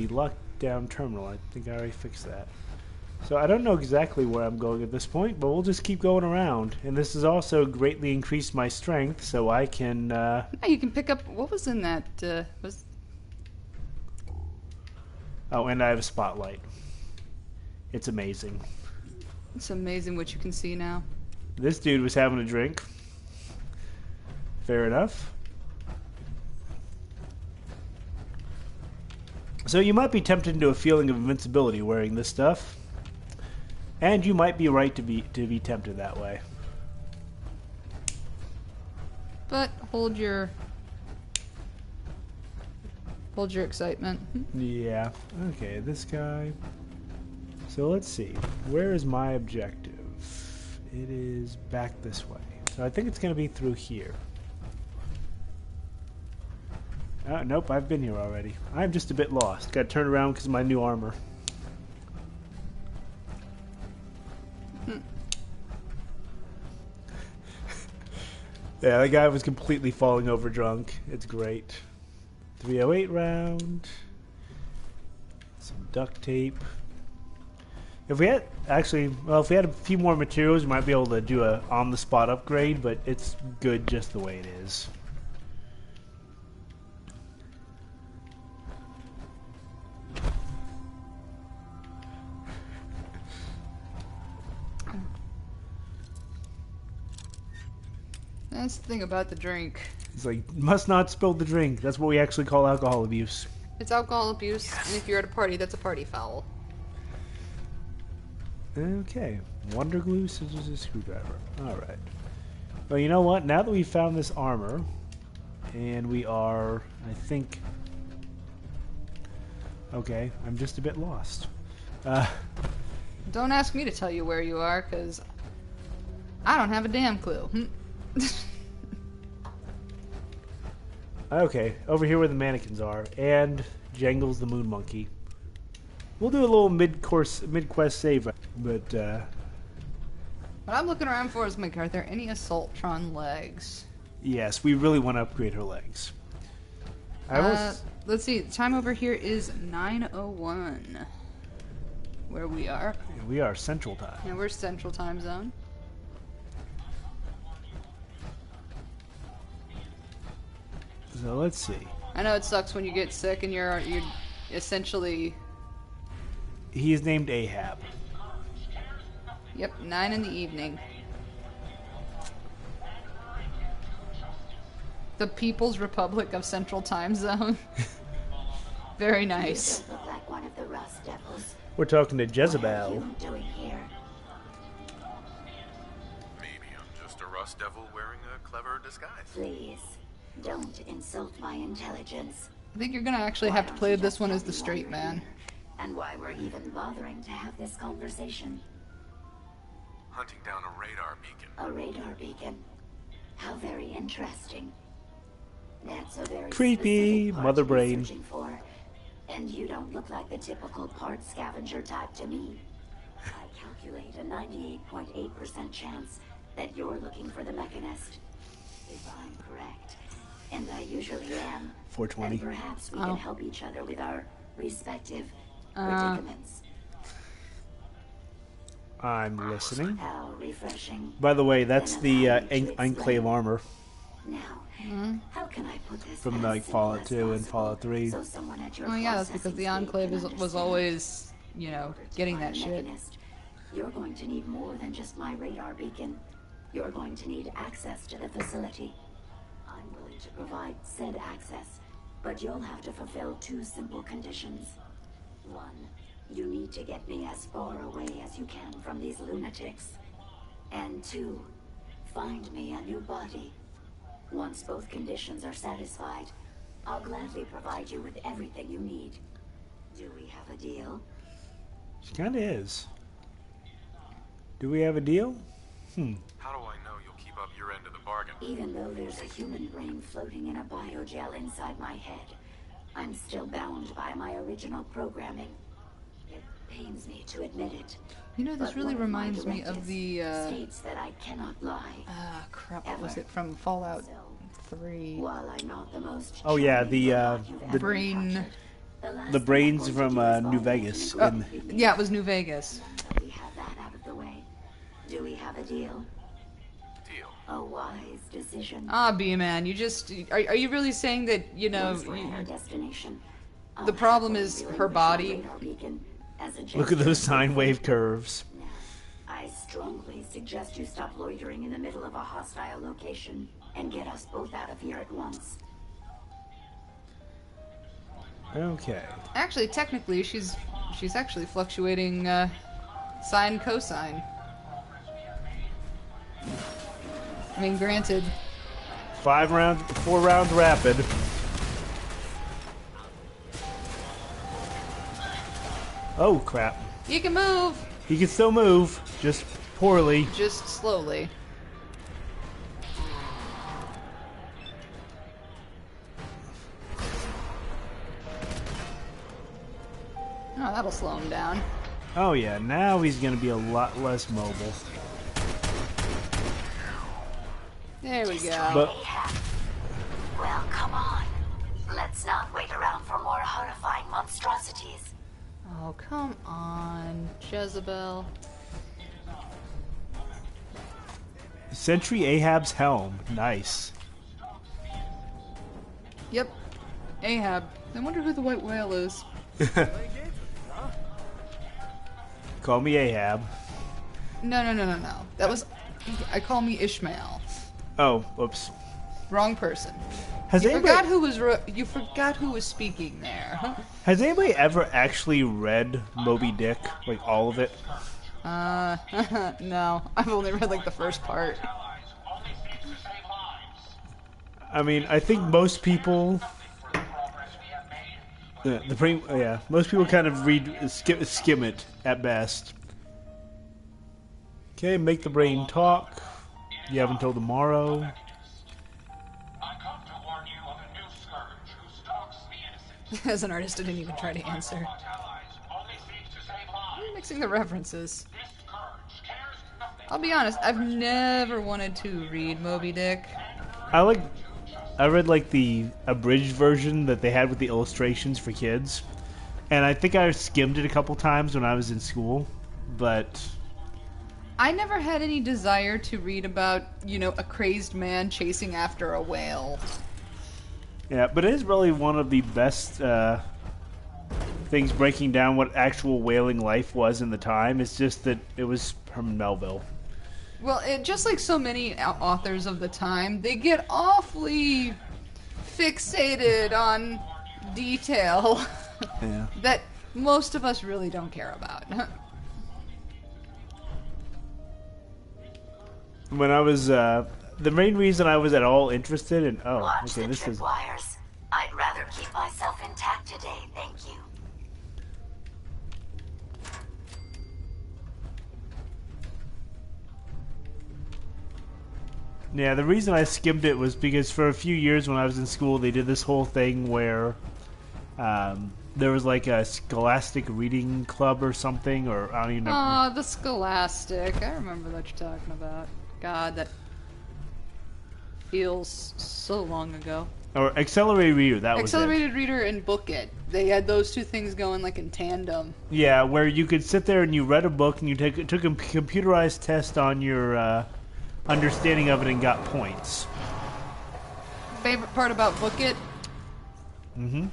The lockdown terminal. I think I already fixed that. So I don't know exactly where I'm going at this point, but we'll just keep going around. And this has also greatly increased my strength, so I can... Now you can pick up... What was in that? Oh, and I have a spotlight. It's amazing. It's amazing what you can see now. This dude was having a drink. Fair enough. So you might be tempted into a feeling of invincibility wearing this stuff. And you might be right to be tempted that way. But hold your excitement. Yeah. Okay, this guy. So let's see. Where is my objective? It is back this way. So I think it's going to be through here. Nope, I've been here already. I'm just a bit lost. Got to turn around because of my new armor. Yeah, that guy was completely falling over drunk. It's great. 308 round. Some duct tape. If we had if we had a few more materials, we might be able to do a on-the-spot upgrade, but it's good just the way it is. That's the thing about the drink. It's like, must not spill the drink. That's what we actually call alcohol abuse. It's alcohol abuse, and if you're at a party, that's a party foul. Okay. Wonder glue, scissors, and screwdriver. Alright. Well, you know what? Now that we've found this armor, and we are, I think... Okay, I'm just a bit lost. Don't ask me to tell you where you are, because I don't have a damn clue. Okay, over here where the mannequins are, and Jangles the Moon Monkey. We'll do a little mid-quest save, but What I'm looking around for is, are there any Assaultron legs? yes, we really want to upgrade her legs. Let's see, the time over here is 9:01, where we are. We are Central Time. Yeah, we're Central Time Zone. So let's see. I know it sucks when you get sick and you're essentially... He is named Ahab. Yep, 9 in the evening. The People's Republic of Central Time Zone. Very nice. You look like one of the Rust Devils. We're talking to What are Jezebel. you doing here? Maybe I'm just a Rust Devil wearing a clever disguise. Please, don't insult my intelligence. I think you're gonna actually have to play this one as the straight man. And why we're even bothering to have this conversation. Hunting down a radar beacon. A radar beacon. How very interesting. That's a very Creepy, specific part mother to be brain. searching for. And you don't look like the typical part scavenger type to me. I calculate a 98.8% chance that you're looking for the Mechanist. If I'm correct, and I usually am, 420. then perhaps we can help each other with our respective predicaments. I'm listening. How refreshing. By the way, that's Then the allow me to Enclave explain. armor Now, how can I put this from as like simple Fallout as 2 and possible Fallout 3. so someone at your Oh yeah, that's because processing the speed Enclave can was understand? always, you know, getting that To find shit. Mechanist, you're going to need more than just my radar beacon. You're going to need access to the facility. I'm willing to provide said access, but you'll have to fulfill two simple conditions. One, you need to get me as far away as you can from these lunatics. And two, find me a new body. Once both conditions are satisfied, I'll gladly provide you with everything you need. Do we have a deal? She kind of is. Do we have a deal? How do I know you'll keep up your end of the bargain? Even though there's a human brain floating in a biogel inside my head, I'm still bound by my original programming. It pains me to admit it. You know, this but really one of my reminds me of directives the, states that I cannot lie. crap, what was it from Fallout So, 3? while I'm not the most Oh, yeah, charming the, robot you've ever brain- encountered, the brains from New Vegas. Yeah, it was New Vegas. We have that out of the way. Do we have a deal? Deal. A wise decision. Ah, B-Man, you just... Are you really saying that, you know... Once we're at our destination, The problem is her body. Look at those sine wave curves. Now, I strongly suggest you stop loitering in the middle of a hostile location and get us both out of here at once. Okay. Actually, technically, she's actually fluctuating sine cosine. I mean, granted. 4 rounds rapid. Oh crap. You can move! He can still move, just poorly. Just slowly. Oh, that'll slow him down. Oh yeah, now he's gonna be a lot less mobile. There we go. But Well, come on. Let's not wait around for more horrifying monstrosities. Oh, come on, Jezebel. Sentry Ahab's helm, nice. Yep, Ahab. I wonder who the white whale is. Call me Ahab. No. That was... I call me Ishmael. Oh, whoops. Wrong person. Has You anybody, forgot who was speaking there. Huh? has anybody ever actually read Moby Dick, like all of it? No. I've only read like the first part. I mean, I think most people, most people kind of skim it at best. Okay, make the brain talk. You have until tomorrow. As an artist, I didn't even try to answer. I'm mixing the references. I'll be honest, I've never wanted to read Moby Dick. I read like the abridged version that they had with the illustrations for kids, and I think I skimmed it a couple times when I was in school, but I never had any desire to read about, a crazed man chasing after a whale. yeah, but it is really one of the best things breaking down what actual whaling life was in the time. It's just that it was from Melville. Well, just like so many authors of the time, they get awfully fixated on detail Yeah. that most of us really don't care about. When I was the main reason I was at all interested in Watch okay, the this is tripwires. I'd rather keep myself intact today, thank you. yeah, the reason I skimmed it was because for a few years when I was in school, they did this whole thing where there was like a Scholastic Reading Club or something, or I don't even know. Aw, the Scholastic. I remember what you're talking about. God, that feels so long ago. Or Accelerated Reader, that was Accelerated Reader and Book It. They had those two things going like in tandem. it. Yeah, where you could sit there and you read a book and you took a computerized test on your understanding of it and got points. Favorite part about Book It? Mm-hmm.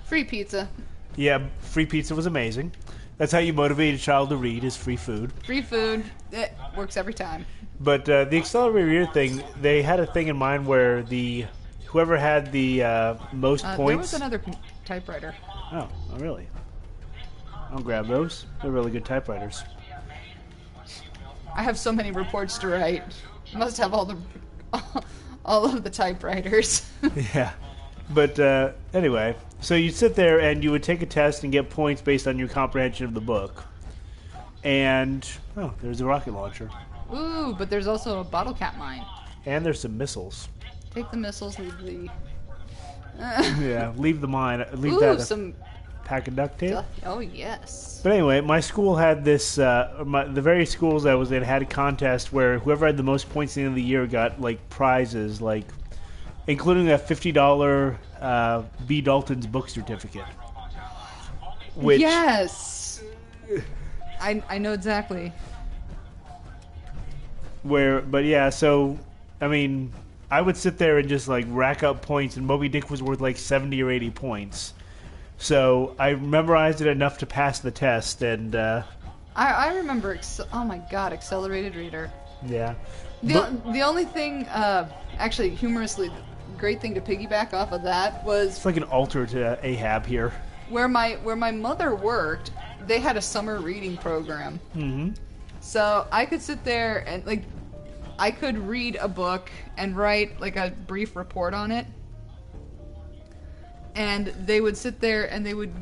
Free pizza. Yeah, free pizza was amazing. That's how you motivate a child to read, is free food. Free food. It works every time. But the Accelerated Reader thing, they had a thing in mind where whoever had the most There points... was another typewriter. Oh, really? I'll grab those. They're really good typewriters. I have so many reports to write. Must have all of the typewriters. Yeah. But anyway, so you'd sit there and you would take a test and get points based on your comprehension of the book. And, there's a rocket launcher. Ooh, but there's also a bottle cap mine. And there's some missiles. Take the missiles, leave the... Yeah, leave the mine. Leave Ooh, that some... pack of duct tape. Oh, yes. But anyway, my school had this, the various schools I was in had a contest where whoever had the most points at the end of the year got, like, prizes, like including a $50 B. Dalton's book certificate. Which, yes, I know exactly. But yeah, so I mean, I would sit there and just like rack up points, and Moby Dick was worth like 70 or 80 points. So I memorized it enough to pass the test, and I remember. Oh my god, accelerated reader. yeah. The only thing, actually, humorously, great thing to piggyback off of that was It's like an altar to Ahab here. where my mother worked. They had a summer reading program. Mm-hmm. So I could sit there and like I could read a book and write like a brief report on it. And they would sit there and they would,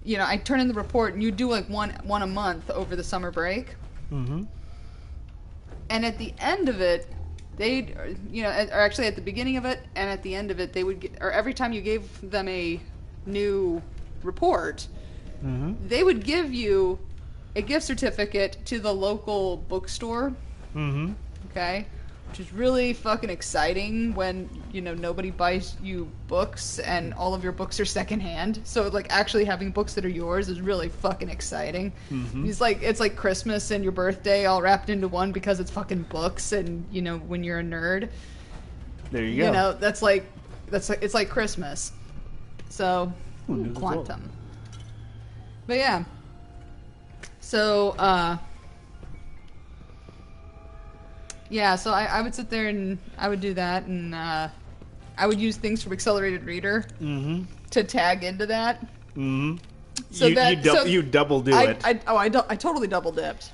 I'd turn in the report and you'd do like one a month over the summer break. Mm-hmm. And at the end of it, they'd, or actually at the beginning of it and at the end of it, they would or every time you gave them a new report, they would give you a gift certificate to the local bookstore. Mm-hmm. Okay? Which is really fucking exciting when, nobody buys you books and all of your books are secondhand. So, like, actually having books that are yours is really fucking exciting. Mm-hmm. It's like Christmas and your birthday all wrapped into one because it's fucking books and, when you're a nerd. There you go. It's like Christmas. So, quantum. But yeah. So, so I would sit there and I would do that, and I would use things from Accelerated Reader to tag into that. Mm-hmm. So you double do it. I totally double dipped.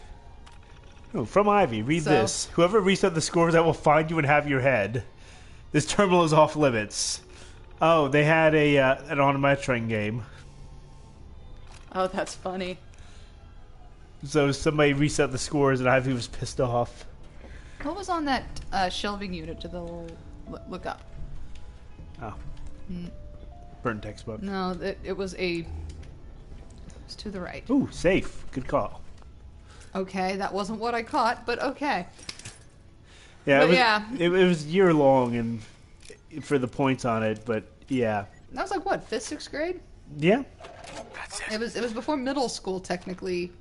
Oh, from Ivey, read this. Whoever reset the scores, I will find you and have your head. This terminal is off limits. Oh, they had an on-metering game. Oh, that's funny. So somebody reset the scores, and Ivey was pissed off. What was on that shelving unit to the look up? Oh. Burnt textbook. No, it was to the right. Ooh, safe. Good call. Okay, that wasn't what I caught, but okay. Yeah, it was year long and for the points on it, but yeah. That was like what, 5th, 6th grade? Yeah. It was before middle school technically,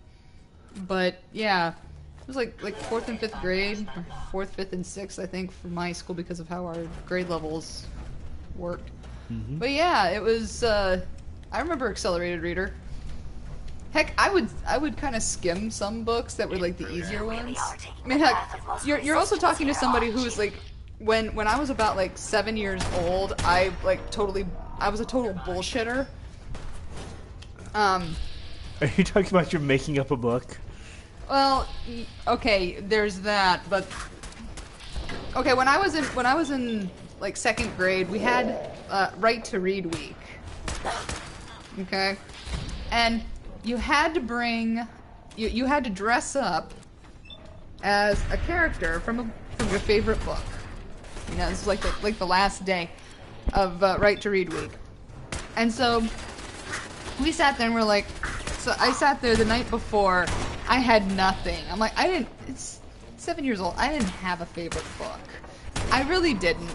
but yeah, it was like 4th and 5th grade, or 4th, 5th, and 6th I think for my school because of how our grade levels worked. Mm-hmm. But yeah, it was. I remember Accelerated Reader. Heck, I would kind of skim some books that were like the easier ones. I mean, heck, you're also talking to somebody who was like, when I was about like 7 years old, I was a total bullshitter. Are you talking about you're making up a book? Well, okay, there's that, but okay, when I was in like 2nd grade, we had Right to Read Week. Okay? And you had to bring you had to dress up as a character from your favorite book. This is like the last day of Right to Read Week. And so we sat there and we're like, so I sat there the night before. I had nothing. I'm like, it's 7 years old. I didn't have a favorite book. I really didn't.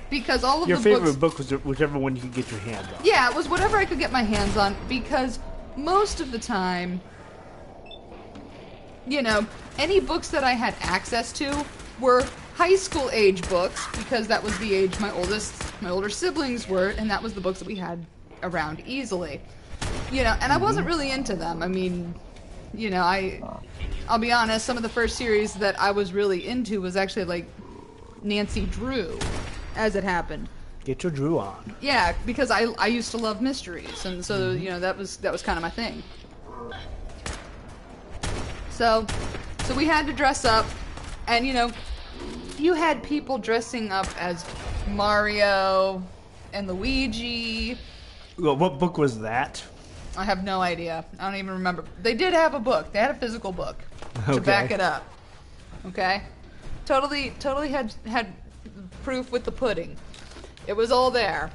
Because all of your the books... Your favorite book was whichever one you could get your hands on. Yeah, it was whatever I could get my hands on. Because most of the time, any books that I had access to were high school age books. Because that was the age my older siblings were. And that was the books that we had around easily. And I wasn't really into them. I mean... I'll be honest, some of the first series that I was really into was actually like Nancy Drew, as it happened. Get your Drew on. Yeah, because I used to love mysteries, and so that was kind of my thing. So we had to dress up, and you had people dressing up as Mario and Luigi. Well, what book was that? I have no idea. I don't even remember. They did have a book. They had a physical book to back it up. Okay? Totally had proof with the pudding. It was all there.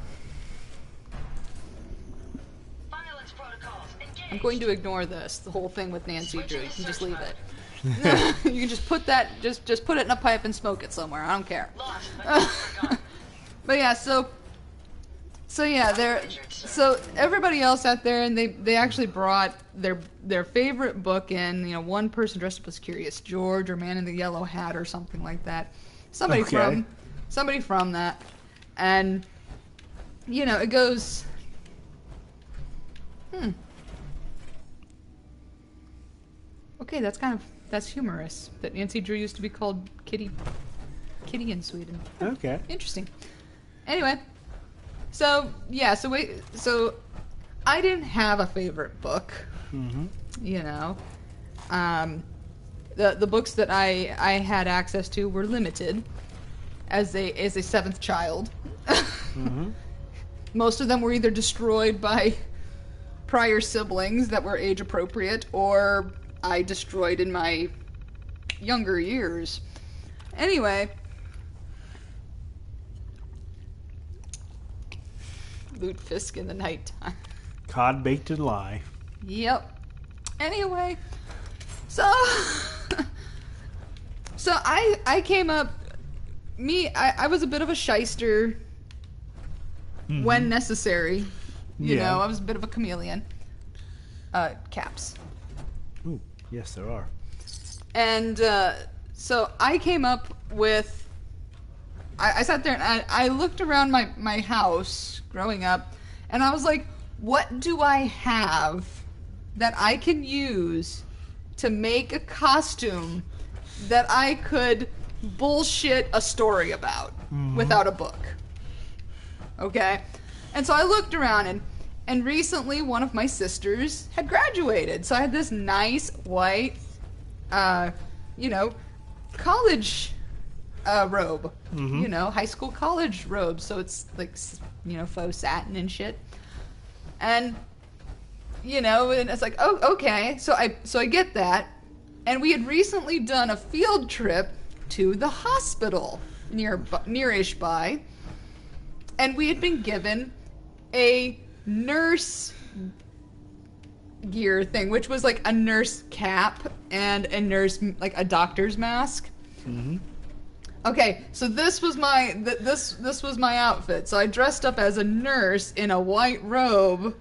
I'm going to ignore this, the whole thing with Nancy Drew. You can just leave it. You can just put that, just put it in a pipe and smoke it somewhere. I don't care. But yeah, so yeah, so everybody else out there, and they actually brought their favorite book in. You know, one person dressed up as Curious George or Man in the Yellow Hat or something like that. Somebody from that, and you know, it goes. Okay, that's humorous. That Nancy Drew used to be called Kitty in Sweden. Okay. Interesting. Anyway, so yeah, so I didn't have a favorite book. Mm-hmm. You know, the books that I had access to were limited as a seventh child. Mm-hmm. Most of them were either destroyed by prior siblings that were age appropriate, or I destroyed in my younger years. Anyway, Loot Fisk in the nighttime. Cod baked in lye. Yep. Anyway, so I came up. I was a bit of a shyster when necessary. You know, I was a bit of a chameleon. Caps. Ooh, yes, there are. And so I came up with. I sat there and I looked around my house growing up, and I was like, what do I have that I can use to make a costume that I could bullshit a story about without a book? Okay? And so I looked around, and recently one of my sisters had graduated. So I had this nice white, college robe. You know, high school college robe. So it's like, you know, faux satin and shit. And, you know, and it's like, oh, okay. So I get that. And we had recently done a field trip to the hospital nearish by. And we had been given a nurse gear thing, which was like a nurse cap and a doctor's mask. Mm-hmm. Okay, so this was my this was my outfit. So I dressed up as a nurse in a white robe,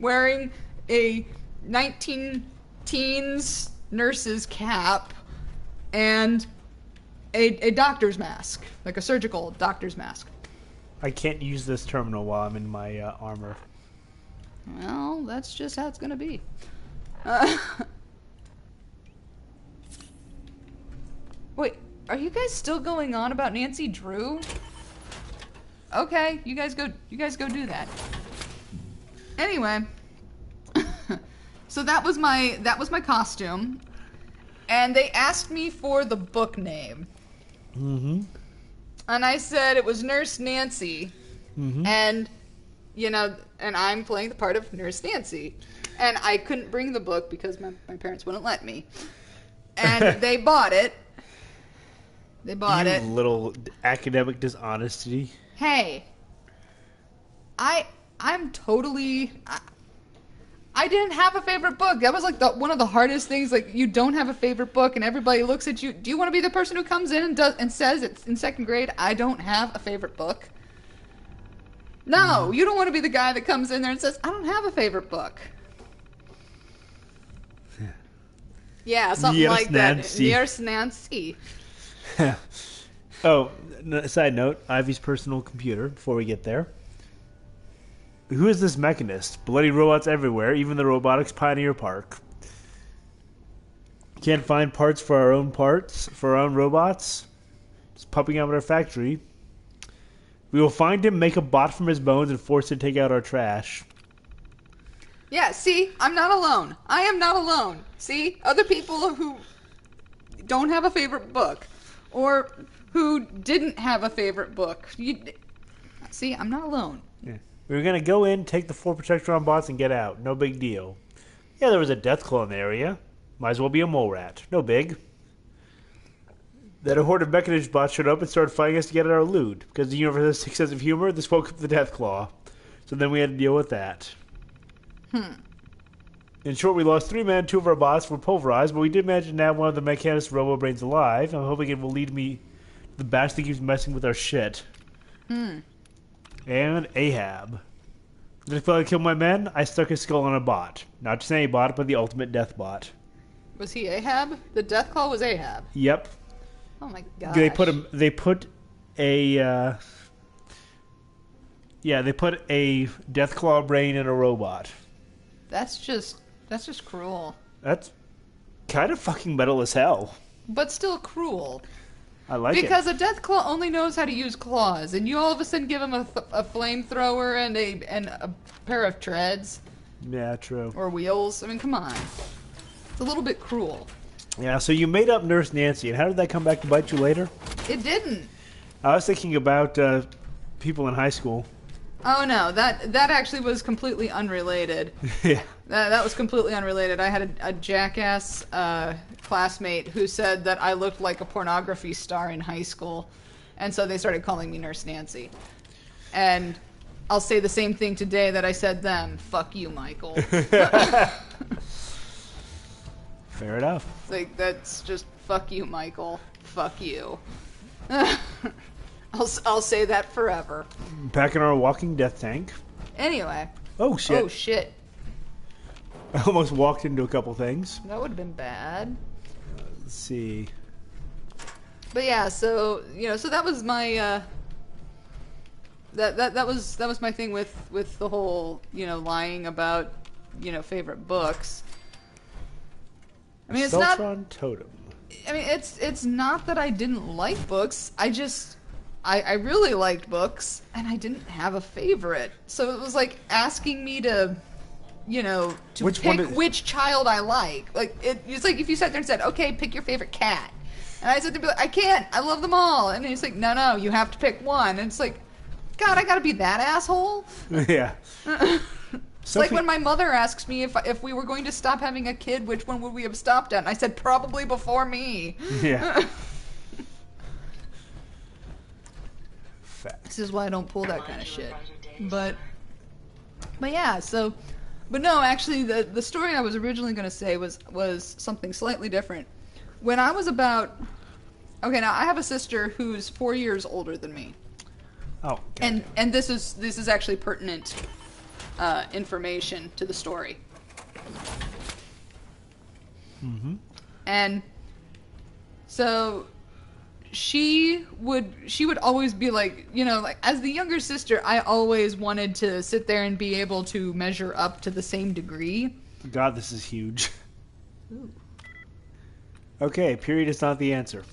wearing a 19-teens nurse's cap and a doctor's mask, like a surgical doctor's mask. I can't use this terminal while I'm in my armor. Well, that's just how it's gonna be. Wait, are you guys still going on about Nancy Drew? Okay, you guys go do that. Anyway, so that was my costume, and they asked me for the book name. Mm-hmm. And I said it was Nurse Nancy. Mm-hmm. And, you know, and I'm playing the part of Nurse Nancy. And I couldn't bring the book because my parents wouldn't let me. And they bought it. They bought it. Little academic dishonesty. Hey, I'm totally... I didn't have a favorite book. That was like one of the hardest things. Like, you don't have a favorite book, and everybody looks at you. Do you want to be the person who comes in and says it's in second grade, I don't have a favorite book? No, you don't want to be the guy that comes in there and says, I don't have a favorite book. Yeah, something Yes, like Nancy. that. Yes, Nancy. Oh, side note, Ivey's personal computer, before we get there. Who is this Mechanist? Bloody robots everywhere, even the Robotics Pioneer Park. Can't find parts for our own robots? Just pumping out our factory. We will find him, make a bot from his bones, and force him to take out our trash. Yeah, see? I'm not alone. I am not alone. See? Other people who don't have a favorite book, or who didn't have a favorite book. See, I'm not alone. Yeah. We were going to go in, take the 4 Protectron bots, and get out. No big deal. Yeah, there was a death claw in the area. Might as well be a mole rat. No big. Then a horde of Mechanist bots showed up and started fighting us to get at our loot. Because the universe has a sick sense of humor, this woke up the death claw. So then we had to deal with that. In short, we lost 3 men, 2 of our bots were pulverized, but we did manage to nab one of the Mechanist robo-brains alive. I'm hoping it will lead me The bastard keeps messing with our shit. And Ahab. If I kill my men, I stuck his skull on a bot. Not just any bot, but the ultimate death bot. Was he Ahab? The Deathclaw was Ahab. Yep. Oh my god. They put a Deathclaw brain in a robot. That's just cruel. That's kind of fucking metal as hell. But still cruel. I like it. Because a Deathclaw only knows how to use claws, and you all of a sudden give him a flamethrower and a pair of treads. Yeah, true. Or wheels. I mean, come on. It's a little bit cruel. Yeah, so you made up Nurse Nancy, and how did that come back to bite you later? It didn't. I was thinking about people in high school. Oh no, that actually was completely unrelated. Yeah. That was completely unrelated. I had a jackass classmate who said that I looked like a pornography star in high school, and so they started calling me Nurse Nancy. And I'll say the same thing today that I said then. Fuck you, Michael. Fair enough. Like, that's just fuck you, Michael. Fuck you. I'll say that forever. Back in our walking death tank. Anyway. Oh shit. Oh shit. I almost walked into a couple things. That would have been bad. Let's see. But yeah, so so that was my that was my thing with the whole lying about favorite books. I mean, it's not. Totem. I mean, it's not that I didn't like books. I really liked books, and I didn't have a favorite. So it was like asking me to pick which child I like. Like it's like if you sat there and said, "Okay, pick your favorite cat," and I said to be like, "I can't. I love them all." And he's like, "No, you have to pick one." And it's like, God, I gotta be that asshole. Yeah. It's like when my mother asks me if we were going to stop having a kid, which one would we have stopped at? And I said, probably before me. Yeah. This is why I don't pull that kind of shit. But yeah, so... But no, actually, the story I was originally going to say was something slightly different. When I was about... Okay, now I have a sister who's 4 years older than me. Oh. And this is actually pertinent information to the story. Mm-hmm. And so she would always be like, like as the younger sister, I always wanted to sit there and be able to measure up to the same degree. God, this is huge. Ooh. Okay, period is not the answer.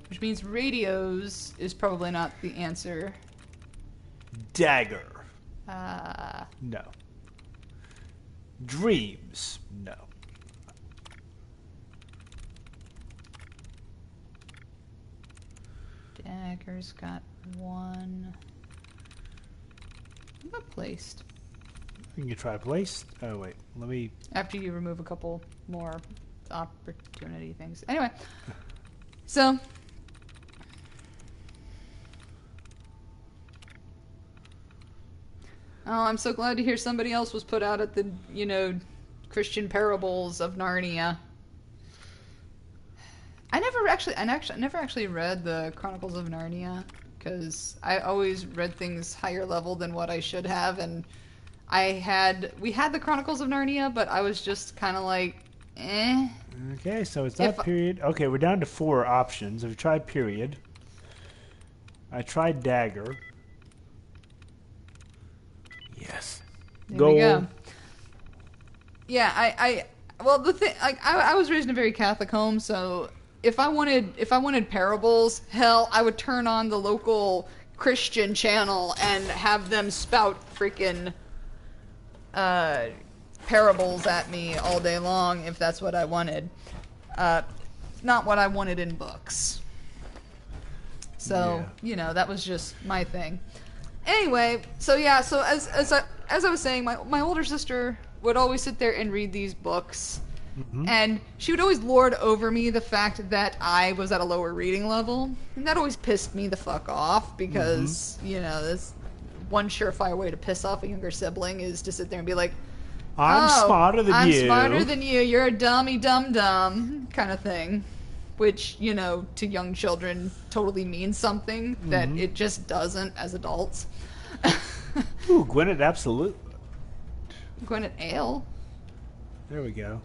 Which means radios is probably not the answer. Dagger. No. Dreams. No. Dagger's got one. What about placed? You can try placed. Oh wait, let me. After you remove a couple more opportunity things. Anyway, so. Oh, I'm so glad to hear somebody else was put out at the, Christian parables of Narnia. I never actually read the Chronicles of Narnia because I always read things higher level than what I should have, and we had the Chronicles of Narnia, but I was just kind of like, eh. Okay, so it's not period. Okay, we're down to 4 options. I've tried period. I tried dagger. Yes. There we go. Yeah, well, the thing, I was raised in a very Catholic home, so if I wanted parables, hell, I would turn on the local Christian channel and have them spout freaking parables at me all day long if that's what I wanted. Not what I wanted in books. So, that was just my thing. Anyway, so yeah, so as I was saying, my older sister would always sit there and read these books, and she would always lord over me the fact that I was at a lower reading level, and that always pissed me the fuck off because this one surefire way to piss off a younger sibling is to sit there and be like, I'm smarter than you. I'm smarter than you. You're a dummy dum-dum kind of thing. which, you know, to young children totally means something that it just doesn't as adults. Ooh, Gwyneth Absolute. Gwyneth Ale. There we go.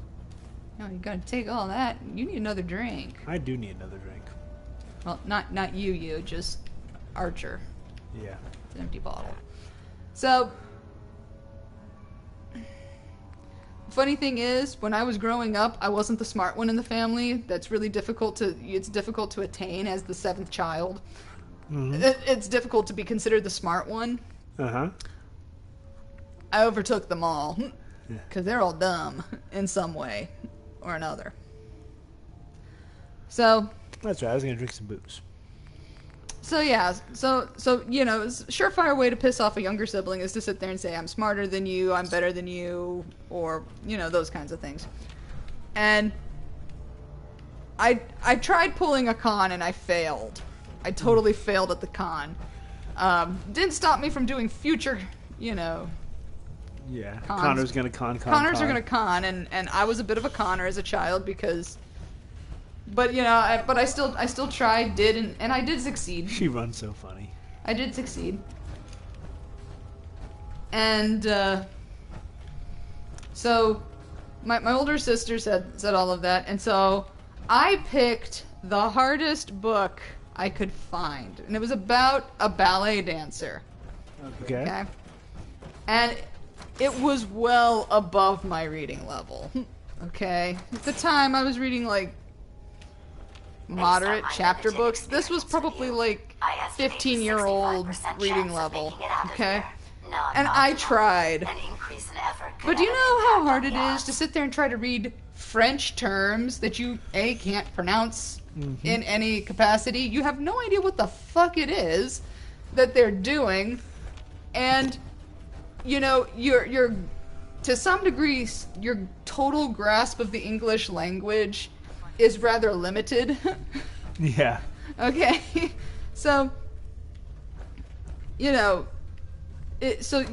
No, you gotta take all that. You need another drink. I do need another drink. Well, not you, just Archer. Yeah. It's an empty bottle. So, funny thing is, when I was growing up, I wasn't the smart one in the family. It's difficult to attain as the 7th child. It's difficult to be considered the smart one. Uh-huh. I overtook them all. Because they're all dumb in some way or another. So... That's right, I was going to drink some booze. So yeah, so you know, a surefire way to piss off a younger sibling is to sit there and say, I'm smarter than you, I'm better than you, or, you know, those kinds of things. And I tried pulling a con and I failed. I totally failed at the con. Didn't stop me from doing future, you know... Yeah, Cons. Connor's gonna con. Connors are gonna con, and I was a bit of a conner as a child because... But, you know, I still tried, and I did succeed. She runs so funny. I did succeed. And, so, my older sister said all of that, and so I picked the hardest book I could find, and it was about a ballet dancer. Okay. And it was well above my reading level. Okay? At the time, I was reading, like, moderate chapter books. This was probably, like, 15-year-old reading level. Okay? And I tried. But do you know how hard it is to sit there and try to read French terms that you, A, can't pronounce in any capacity? You have no idea what the fuck it is that they're doing. And... you know, you're to some degree, your total grasp of the English language is rather limited. Yeah. Okay. So, you know, so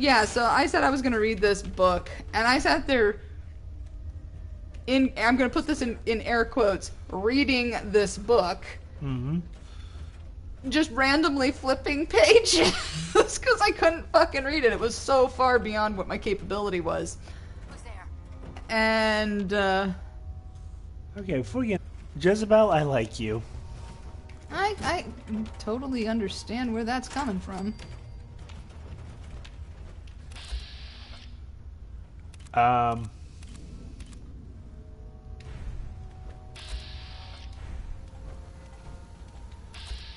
I said I was going to read this book, and I sat there I'm going to put this in air quotes, reading this book. Just randomly flipping pages because I couldn't fucking read it. It was so far beyond what my capability was. Who's there? And, Okay, before we get... Jezebel, I like you. I totally understand where that's coming from.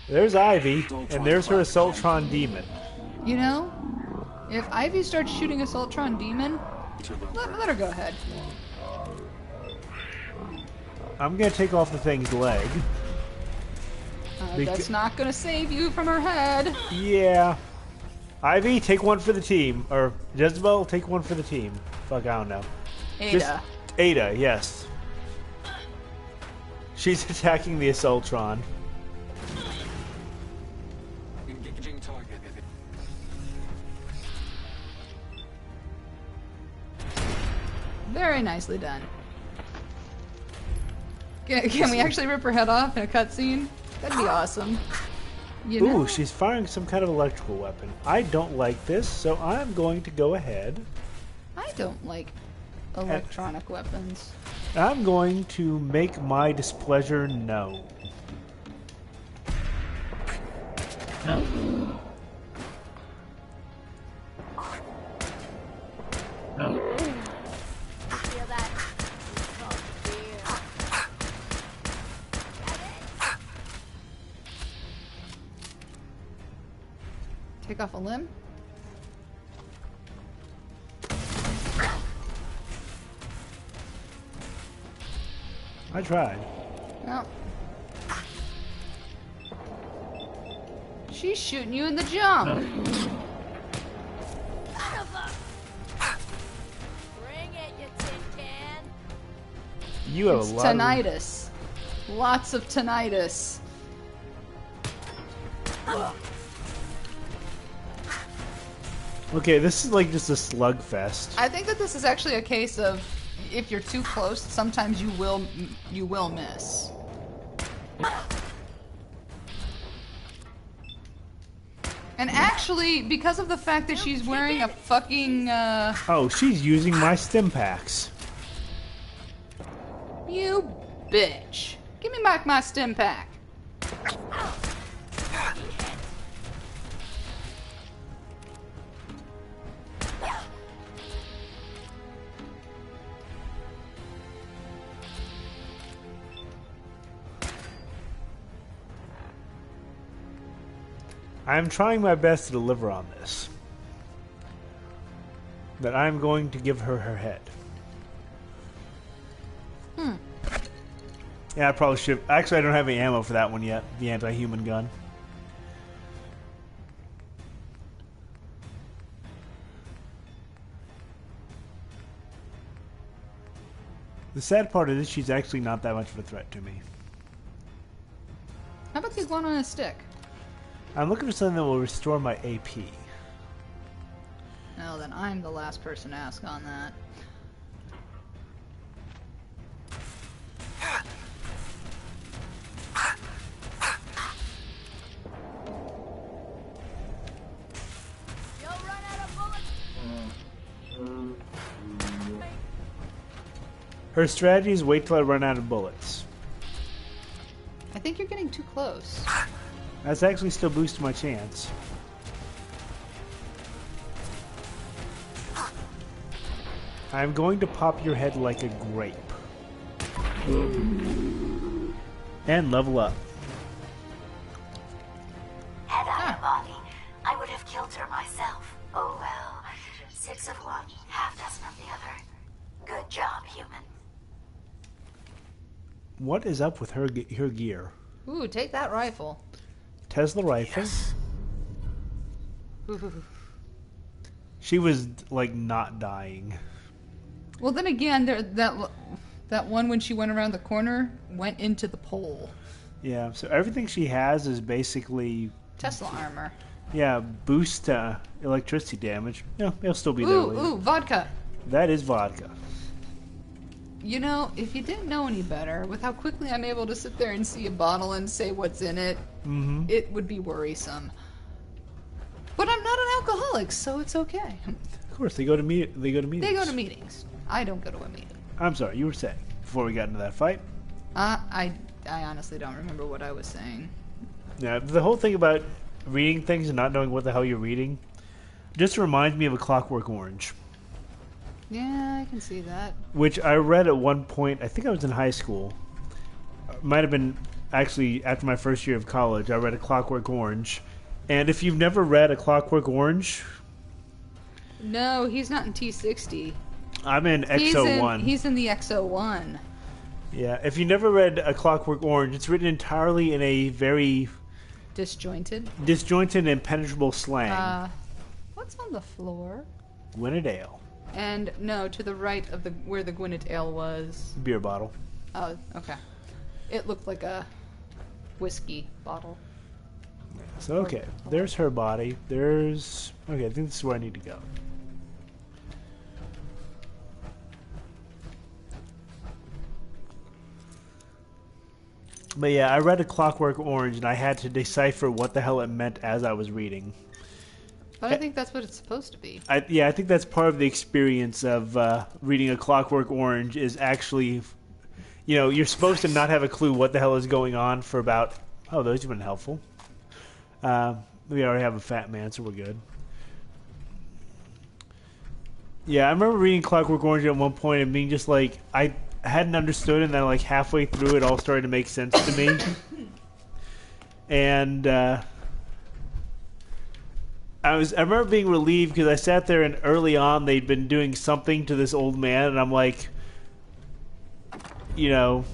There's Ivy, and there's her Assaultron demon. You know, if Ivy starts shooting Assaultron demon, let her go ahead. I'm gonna take off the thing's leg. That's not gonna save you from her head. Yeah. Ivy, take one for the team. Or Jezebel, take one for the team. Fuck, I don't know. Ada. Ada, yes. She's attacking the Assaultron. Engaging target. Very nicely done. Can we actually rip her head off in a cutscene? That'd be awesome. You know? Ooh, she's firing some kind of electrical weapon. I don't like this, so I'm going to go ahead. I don't like electronic weapons. I'm going to make my displeasure known. Feel that? Oh, dear. Take off a limb? I tried. No. She's shooting you in the jump. Bring it, you tin can. You have It's a lot of... tinnitus. Lots of tinnitus. Okay, this is like just a slugfest. I think that this is actually a case of if you're too close, sometimes you will miss. And actually, because of the fact that she's wearing a fucking, Oh, she's using my stim packs. You bitch. Give me back my stim pack. I'm trying my best to deliver on this. That I'm going to give her her head. Yeah, I probably should. Actually, I don't have any ammo for that one yet. The anti-human gun. The sad part is she's actually not that much of a threat to me. How about the iguana on a stick? I'm looking for something that will restore my AP. Oh, then I'm the last person to ask on that. Her strategy is wait till I run out of bullets. I think you're getting too close. That's actually still boosting my chance. I'm going to pop your head like a grape. And level up. Had I a body, I would have killed her myself. Oh well. 6 of one, half dozen of the other. Good job, human. What is up with her gear? Ooh, take that rifle. Tesla rifle. Yes. Ooh. She was like not dying. Well, then again, that one when she went around the corner went into the pole. Yeah, so everything she has is basically Tesla armor. yeah, boost electricity damage. Yeah, it'll still be there Ooh, later. ooh, vodka. That is vodka. You know, if you didn't know any better, with how quickly I'm able to sit there and see a bottle and say what's in it, it would be worrisome. But I'm not an alcoholic, so it's okay. Of course, they go to meetings. They go to meetings. I don't go to a meeting. I'm sorry, you were saying before we got into that fight. I honestly don't remember what I was saying. Yeah, the whole thing about reading things and not knowing what the hell you're reading just reminds me of A Clockwork Orange, Yeah, I can see that. which I read at one point. I think I was in high school. Might have been actually after my first year of college. I read A Clockwork Orange, and if you've never read A Clockwork Orange, No, he's not in T60. I'm in XO1. He's in the XO1. Yeah, if you never read A Clockwork Orange, it's written entirely in a very Disjointed. disjointed and impenetrable slang. What's on the floor? Gwynedd Ale. And no, to the right of the where the Gwynedd Ale was. Beer bottle. Oh, okay. It looked like a whiskey bottle. So, okay, there's her body. There's... Okay, I think this is where I need to go. But yeah, I read A Clockwork Orange, and I had to decipher what the hell it meant as I was reading. But I think that's what it's supposed to be. I think that's part of the experience of reading A Clockwork Orange is actually... You know, you're supposed to not have a clue what the hell is going on for about... Oh, those have been helpful. We already have a fat man, so we're good. Yeah, I remember reading Clockwork Orange at one point and being just like... I hadn't understood, and then like halfway through it all started to make sense to me. And I remember being relieved because I sat there and early on they'd been doing something to this old man, and I'm like, you know,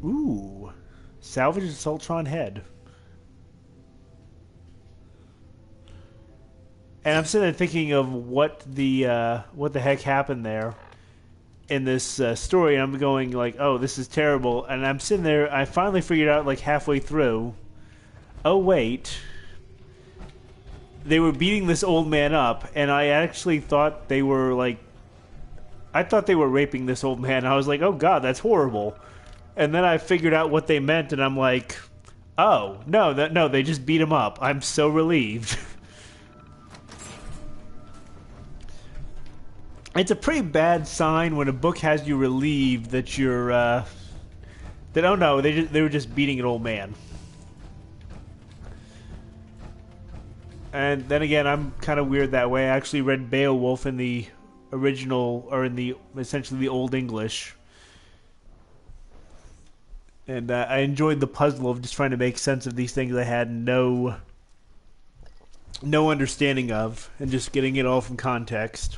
ooh, salvage a Sultron head. And I'm sitting there thinking of what the heck happened there in this story. I'm going like, oh, this is terrible. And I'm sitting there. I finally figured out like halfway through. Oh wait, they were beating this old man up, and I actually thought they were like, I thought they were raping this old man. I was like, oh god, that's horrible. And then I figured out what they meant, and I'm like, oh, no, they just beat him up. I'm so relieved. It's a pretty bad sign when a book has you relieved that you're, that, oh no, they were just beating an old man. And then again, I'm kind of weird that way. I actually read Beowulf in the original, or in the, essentially the Old English. And I enjoyed the puzzle of just trying to make sense of these things I had no understanding of, and just getting it all from context.